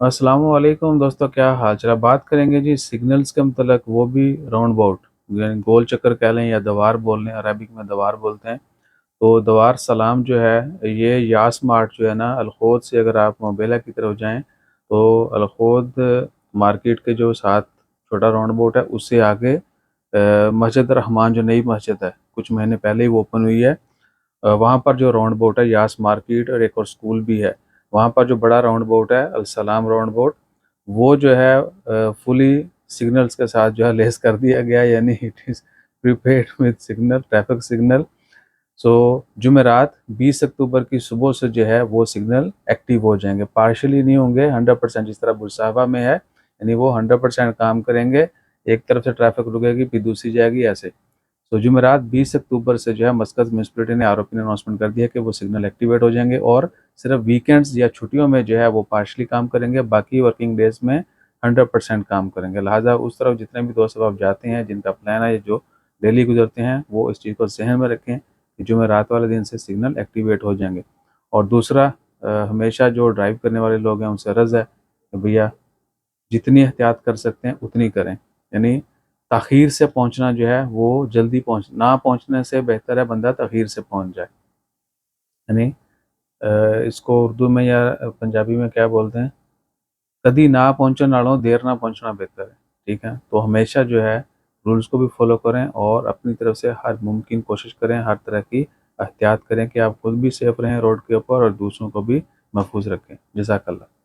अस्सलाम वालेकुम दोस्तों, क्या हाल चाल। बात करेंगे जी सिग्नल्स के मतलब, वो भी राउंड अबाउट, यानी गोल चक्कर कह लें या दवार बोल लें, अरबिक में दवार बोलते हैं। तो दवार सलाम जो है, ये यास मार्ट जो है ना, अलखोद से अगर आप मोबेला की तरफ जाएं तो अलखोद मार्केट के जो साथ छोटा राउंड अबाउट है, उससे आगे मस्जिद रहमान जो नई मस्जिद है, कुछ महीने पहले ही वो ओपन हुई है। वहाँ पर जो राउंड अबाउट है यास मार्केट, और एक और स्कूल भी है, वहाँ पर जो बड़ा राउंड अबाउट है अल सलाम राउंड अबाउट, वो जो है फुली सिग्नल्स के साथ जो है लेस कर दिया गया है, यानी it is prepaid with signal, traffic signal. So जुमेरात 20 अक्टूबर की सुबह से जो है वो सिग्नल एक्टिव हो जाएंगे, पार्शली नहीं होंगे, 100%, जिस तरह बुरसावा में है, यानी वो 100% काम करेंगे। एक तरफ से ट्रैफिक रुकेगी फिर दूसरी जाएगी, ऐसे। तो जुमेरात 20 अक्टूबर से जो है मस्कत म्यूनसिपलिटी ने आरओपी ने अनाउंसमेंट कर दिया कि वो सिग्नल एक्टिवेट हो जाएंगे, और सिर्फ वीकेंड्स या छुट्टियों में जो है वो पार्शली काम करेंगे, बाकी वर्किंग डेज में 100% काम करेंगे। लिहाजा उस तरफ जितने भी दोस्त आप जाते हैं, जिनका प्लान है, जो डेली गुजरते हैं, वो इस चीज़ को जहन में रखें कि जुमेरात वाले दिन से सिग्नल एक्टिवेट हो जाएंगे। और दूसरा, हमेशा जो ड्राइव करने वाले लोग हैं उनसे अर्ज़ है कि भैया जितनी एहतियात कर सकते हैं उतनी करें, यानी ताख़ीर से पहुंचना जो है वो जल्दी ना पहुंचने से बेहतर है बंदा ताख़ीर से पहुंच जाए। यानी इसको उर्दू में या पंजाबी में क्या बोलते हैं, कदी ना पहुंचो नालों देर ना पहुंचना बेहतर है। ठीक है, तो हमेशा जो है रूल्स को भी फॉलो करें और अपनी तरफ से हर मुमकिन कोशिश करें, हर तरह की एहतियात करें कि आप खुद भी सेफ रहें रोड के ऊपर और दूसरों को भी महफूज रखें। जज़ाकल्लाह।